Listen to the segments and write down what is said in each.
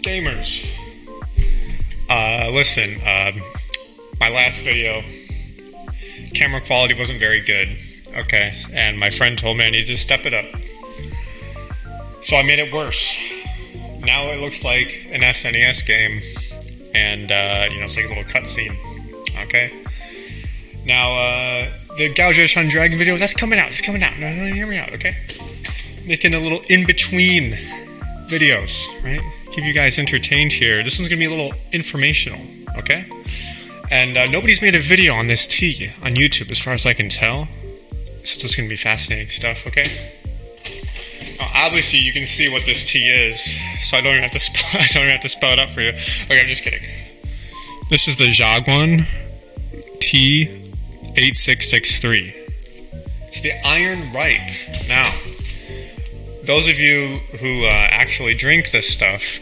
Gamers, listen, my last video, camera quality wasn't very good, okay, and my friend told me I needed to step it up, so I made it worse. Now it looks like an SNES game, and, it's like a little cutscene, okay? Now, the Xiaguan Dragon video, that's coming out, no, hear me out, okay? Making a little in-between videos, right? Keep you guys entertained here. This one's gonna be a little informational, okay? And nobody's made a video on this tea on YouTube, as far as I can tell. So this is gonna be fascinating stuff, okay? Obviously, you can see what this tea is, so I don't even have to spell it up for you. Okay, I'm just kidding. This is the Xiaguan T8663. It's the iron ripe. Now, those of you who actually drink this stuff,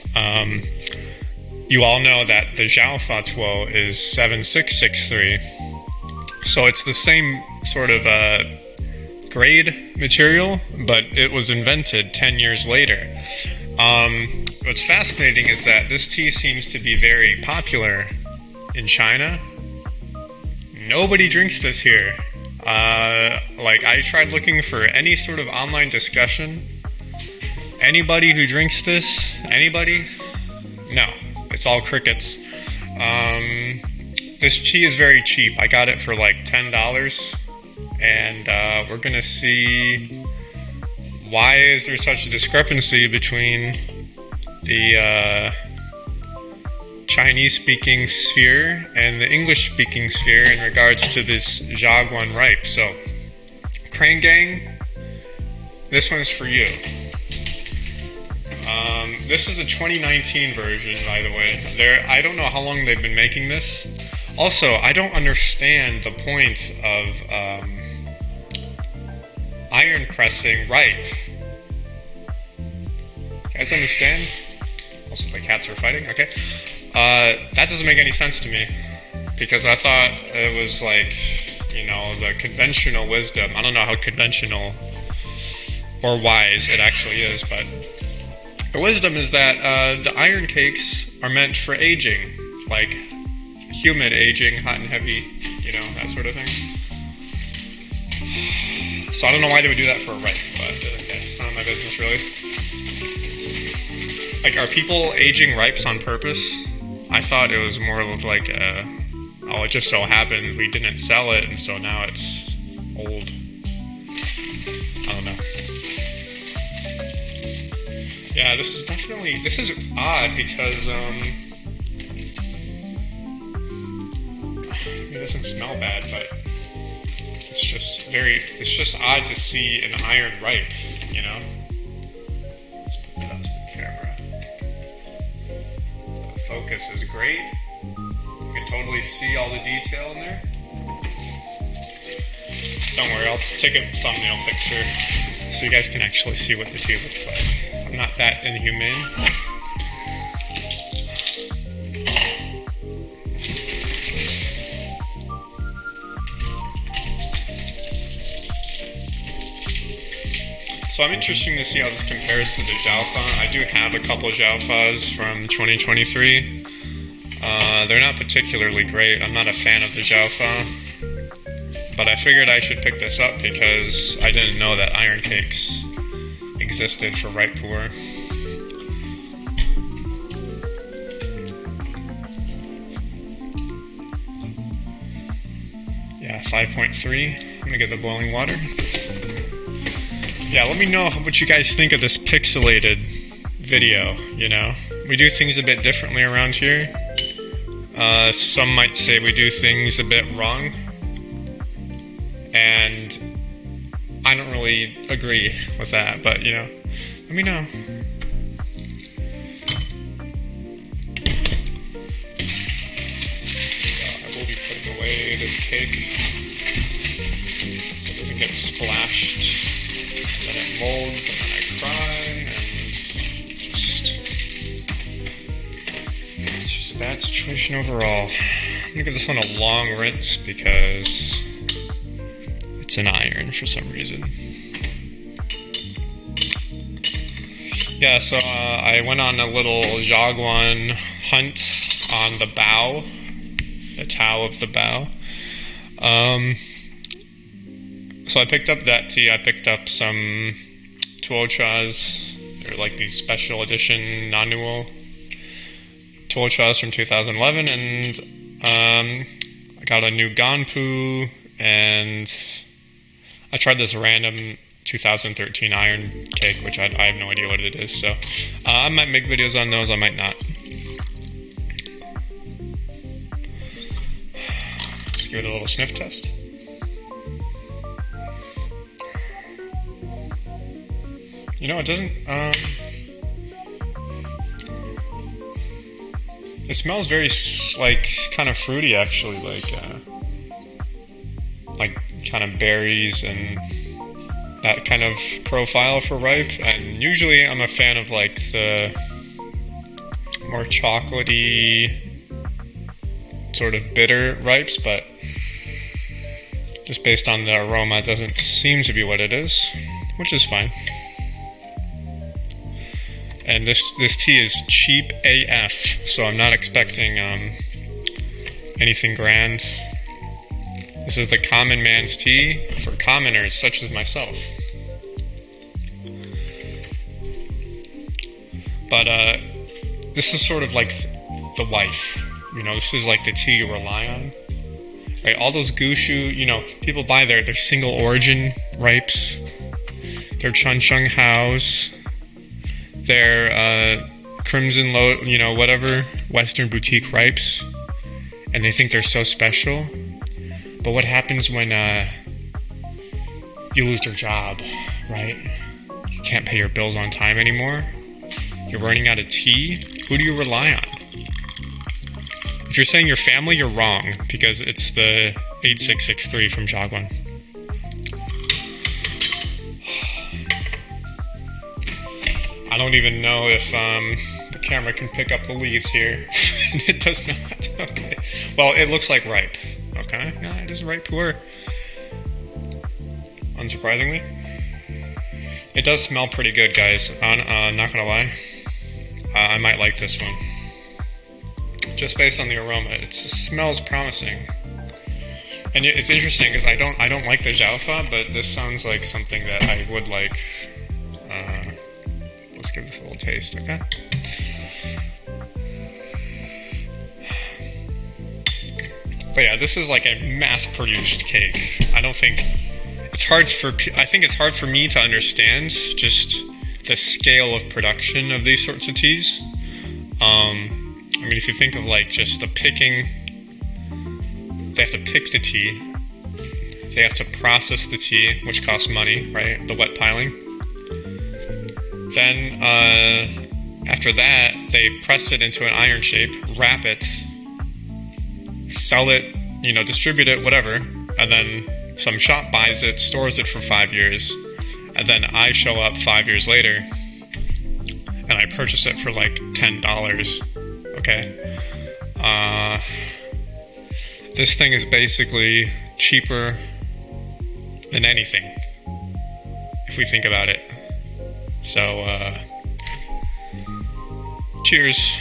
you all know that the Xiaofa is 7663. So it's the same sort of grade material, but it was invented 10 years later. What's fascinating is that this tea seems to be very popular in China. Nobody drinks this here. I tried looking for any sort of online discussion. Anybody who drinks this? Anybody? No. It's all crickets. This tea is very cheap. I got it for like $10. And we're gonna see why is there such a discrepancy between the Chinese-speaking sphere and the English-speaking sphere in regards to this Xiaguan ripe. So, Crane Gang, this one's for you. This is a 2019 version, by the way. I don't know how long they've been making this. Also, I don't understand the point of iron pressing ripe. You guys understand? Also, the cats are fighting. Okay. That doesn't make any sense to me, because I thought it was like, the conventional wisdom. I don't know how conventional or wise it actually is, but the wisdom is that the iron cakes are meant for aging, like humid aging, hot and heavy, that sort of thing. So I don't know why they would do that for a ripe, but okay, it's none of my business, really. Like, are people aging ripes on purpose? I thought it was more of like it just so happened we didn't sell it, and so now it's old. I don't know. Yeah, this is odd because, it doesn't smell bad, but it's just odd to see an iron ripe, Let's put that up to the camera. The focus is great. You can totally see all the detail in there. Don't worry, I'll take a thumbnail picture so you guys can actually see what the tea looks like. I'm not that inhumane. So I'm interested to see how this compares to the Xiaofa. I do have a couple of Xiaofas from 2023. They're not particularly great. I'm not a fan of the Xiaofa. But I figured I should pick this up because I didn't know that iron cakes existed for ripe pu'er. Yeah, 5.3. I'm gonna get the boiling water. Yeah, let me know what you guys think of this pixelated video, We do things a bit differently around here. Some might say we do things a bit wrong. And I don't really agree with that, but, let me know. I will be putting away this cake so it doesn't get splashed. Then it molds, and then I cry, and it's just a bad situation overall. I'm gonna give this one a long rinse because it's an iron for some reason. Yeah, so I went on a little Xiaguan hunt on the bow, the Tao of the bow. So I picked up that tea. I picked up some tuochas. They're like these special edition Nanuo tuochas from 2011, and I got a new ganpu, and I tried this random 2013 iron cake, which I have no idea what it is. So I might make videos on those. I might not. Let's give it a little sniff test. You know, it doesn't, it smells very, like, kind of fruity, actually, like kind of berries and that kind of profile for ripe. And usually I'm a fan of, like, the more chocolatey, sort of bitter ripes, but just based on the aroma, it doesn't seem to be what it is, which is fine. And this tea is cheap AF, so I'm not expecting anything grand. This is the common man's tea for commoners such as myself. But this is sort of like the life. You know, this is like the tea you rely on. Right? All those gushu, you know, people buy their single origin ripes, their Chunchung House, their Crimson Low, you know, whatever, Western boutique ripes, and they think they're so special. But what happens when you lose your job, right? You can't pay your bills on time anymore. You're running out of tea. Who do you rely on? If you're saying your family, you're wrong, because it's the 8663 from Xiaguan. I don't even know if the camera can pick up the leaves here. It does not. Okay. Well, it looks like ripe. Okay. No, it is ripe pu'er. Unsurprisingly. It does smell pretty good, guys. Not gonna lie. I might like this one. Just based on the aroma, it smells promising. And it's interesting because I don't like the Xiaofa, but this sounds like something that I would like. Let's give this a little taste, okay? But yeah, this is like a mass-produced cake. I don't think it's hard for. I think it's hard for me to understand just the scale of production of these sorts of teas. I mean, if you think of like just the picking, they have to pick the tea. They have to process the tea, which costs money, right? The wet piling. Then, after that, they press it into an iron shape, wrap it, sell it, you know, distribute it, whatever. And then some shop buys it, stores it for 5 years. And then I show up 5 years later, and I purchase it for like $10. Okay. This thing is basically cheaper than anything, if we think about it. So, cheers.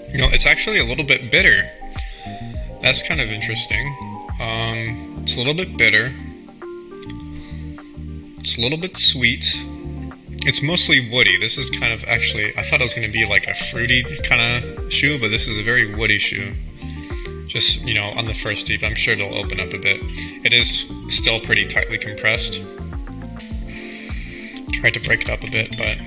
You know, it's actually a little bit bitter. That's kind of interesting. It's a little bit bitter. It's a little bit sweet. It's mostly woody. This is kind of actually, I thought it was going to be like a fruity kind of shoe, but this is a very woody shoe. Just, you know, on the first deep, I'm sure it'll open up a bit. It is still pretty tightly compressed. Tried to break it up a bit, but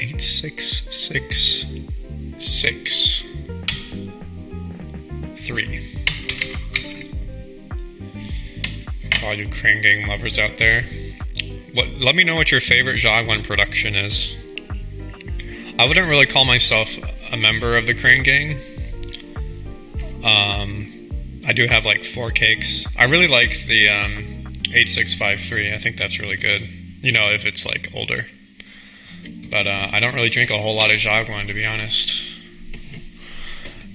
T8663. All you crane gang lovers out there, let me know what your favorite Xiaguan production is. I wouldn't really call myself a member of the crane gang. I do have like 4 cakes. I really like the 8653. I think that's really good. You know, if it's like older. But I don't really drink a whole lot of Xiaguan, to be honest.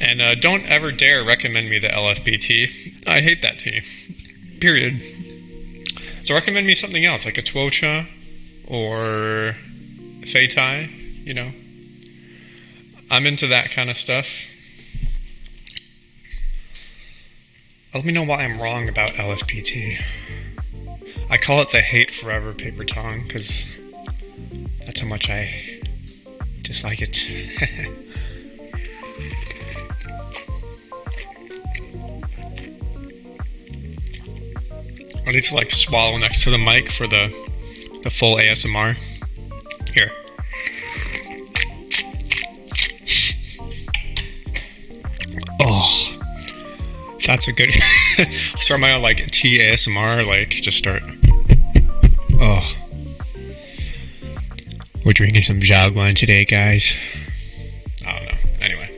And don't ever dare recommend me the LFB tea. I hate that tea. Period. So recommend me something else, like a Tuocha or Fei Tai, you know. I'm into that kind of stuff. Let me know why I'm wrong about LFPT. I call it the Hate Forever paper tongue because that's how much I dislike it. I need to like swallow next to the mic for the full ASMR. Here. Oh, that's a good. I'll start my own like tea ASMR. Like just start. Oh, we're drinking some Xiaguan today, guys. I don't know. Anyway.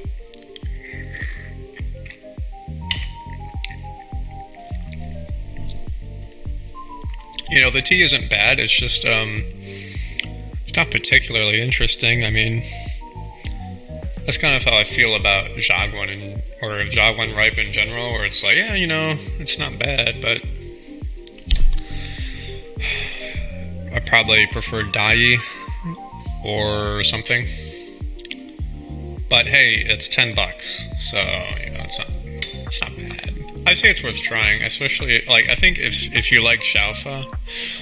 You know, the tea isn't bad, it's just, it's not particularly interesting. I mean, that's kind of how I feel about Xiaguan, or Xiaguan ripe in general, where it's like, yeah, you know, it's not bad, but I probably prefer Dai or something. But hey, it's $10, so, you know, it's not bad. I say it's worth trying, especially, like, I think if you like Xiaofa,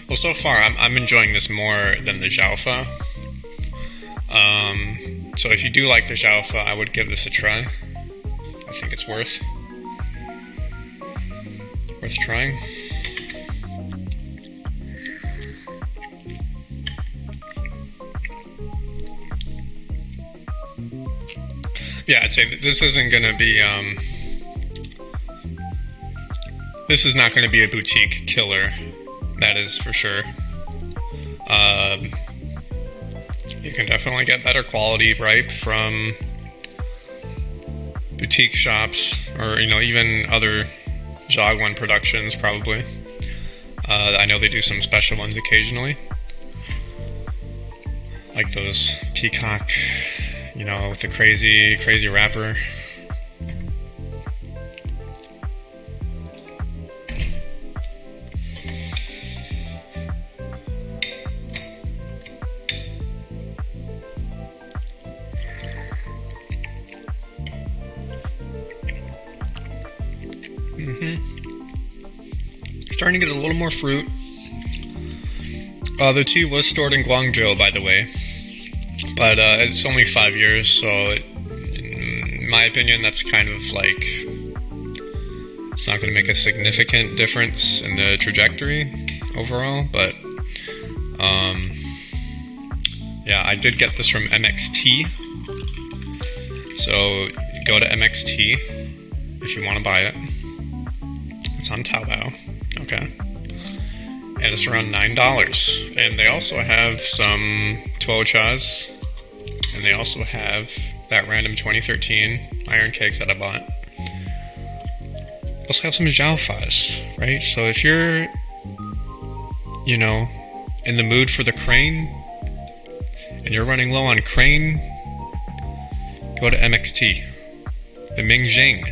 well, so far, I'm enjoying this more than the Xiaofa. So if you do like the Xiaofa, I would give this a try. I think it's worth trying. Yeah, I'd say that this isn't gonna be, this is not going to be a boutique killer, that is for sure. You can definitely get better quality ripe from boutique shops, or, you know, even other Xiaguan productions, probably. I know they do some special ones occasionally, like those peacock, you know, with the crazy wrapper. Starting to get a little more fruit. The tea was stored in Guangzhou, by the way, but it's only 5 years, so in my opinion, that's kind of like, it's not going to make a significant difference in the trajectory overall, but yeah, I did get this from MXT, so go to MXT if you want to buy it. It's on Taobao. Okay. And it's around $9. And they also have some Tuochas. And they also have that random 2013 iron cake that I bought. They also have some Xiaofas, right? So if you're, you know, in the mood for the crane, and you're running low on crane, go to MXT. The Mingjing.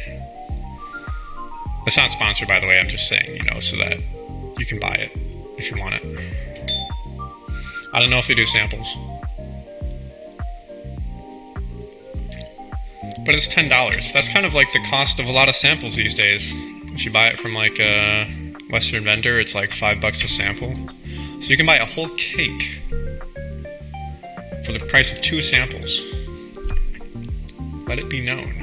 It's not sponsored, by the way, I'm just saying, you know, so that you can buy it if you want it. I don't know if they do samples. But it's $10. That's kind of like the cost of a lot of samples these days. If you buy it from like a Western vendor, it's like $5 a sample. So you can buy a whole cake for the price of 2 samples. Let it be known.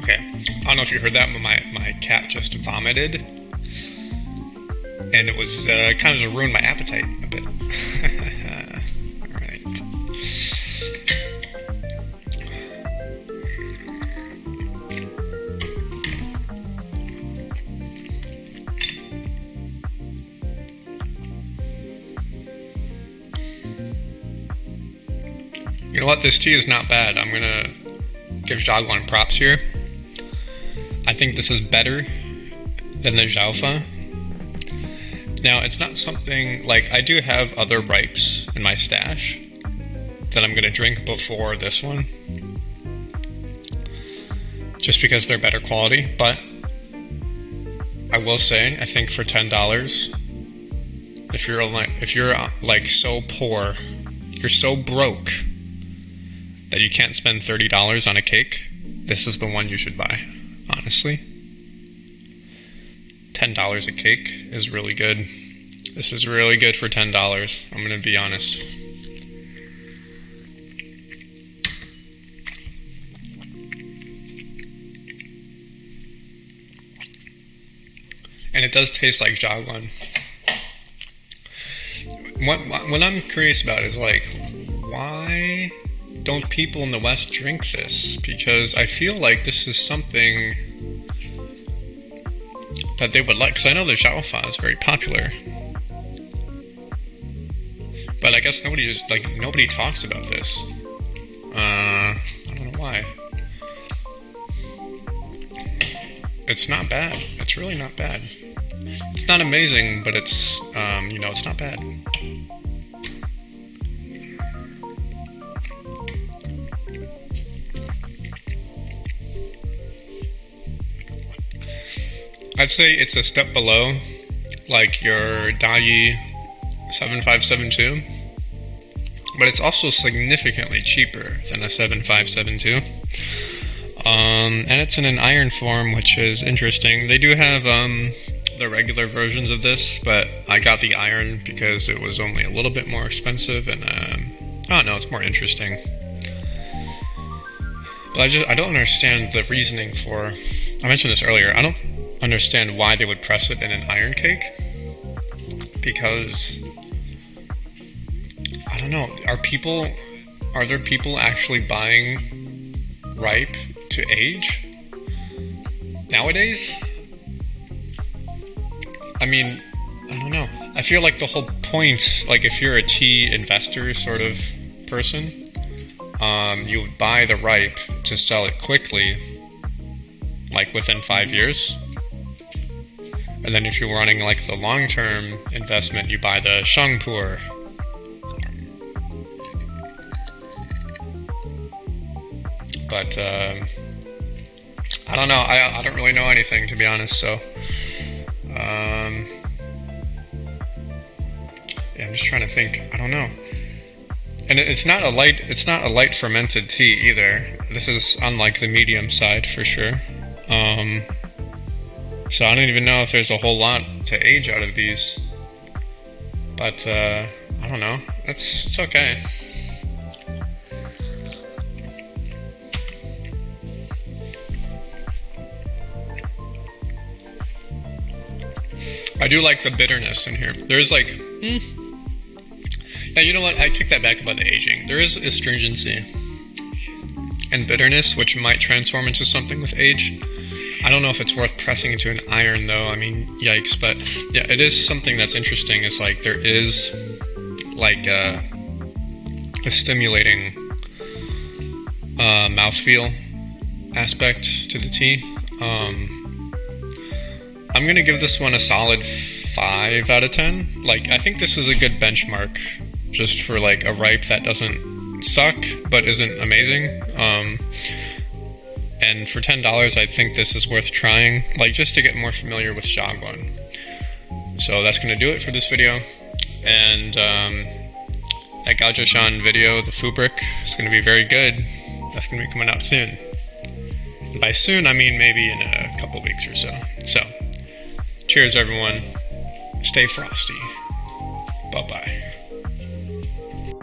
Okay, I don't know if you heard that, but my cat just vomited. and it was kind of ruined my appetite a bit. All right. You know what? This tea is not bad. I'm gonna give Xiaguan props here. I think this is better than the Xiaofa. Now, it's not something like I do have other ripes in my stash that I'm gonna drink before this one, just because they're better quality. But I will say, I think for $10, if you're like so poor, you're so broke that you can't spend $30 on a cake, this is the one you should buy, honestly. $10 a cake is really good. This is really good for $10, I'm gonna be honest. And it does taste like Xiaguan. What I'm curious about is like, why don't people in the West drink this? Because I feel like this is something that they would like. Because I know the Xiaofa is very popular, but I guess nobody talks about this. I don't know why. It's not bad. It's really not bad. It's not amazing, but it's it's not bad. I'd say it's a step below, like your Dai 7572, but it's also significantly cheaper than a 7572. And it's in an iron form, which is interesting. They do have the regular versions of this, but I got the iron because it was only a little bit more expensive, and I don't know, it's more interesting. But I don't understand the reasoning for. I mentioned this earlier. I don't understand why they would press it in an iron cake, because I don't know, are there people actually buying ripe to age nowadays? I mean, I don't know. I feel like the whole point, like if you're a tea investor sort of person, you would buy the ripe to sell it quickly, like within 5 years. And then if you're running like the long-term investment, you buy the Puerh. But I don't know. I don't really know anything, to be honest. So yeah, I'm just trying to think. I don't know. And it's not a light fermented tea either. This is on like the medium side for sure. So I don't even know if there's a whole lot to age out of these, but I don't know. It's okay. I do like the bitterness in here. There's like, yeah, you know what? I take that back about the aging. There is astringency and bitterness, which might transform into something with age. I don't know if it's worth pressing into an iron though. I mean, yikes. But yeah, it is something that's interesting. It's like there is like a stimulating mouthfeel aspect to the tea. I'm gonna give this one a solid 5 out of 10. Like, I think this is a good benchmark just for like a ripe that doesn't suck but isn't amazing. And for $10, I think this is worth trying, like just to get more familiar with Xiaguan. So that's going to do it for this video. And that Gaojiushan video, the Fubrick, is going to be very good. That's going to be coming out soon. And by soon, I mean maybe in a couple weeks or so. So, cheers everyone. Stay frosty. Bye-bye.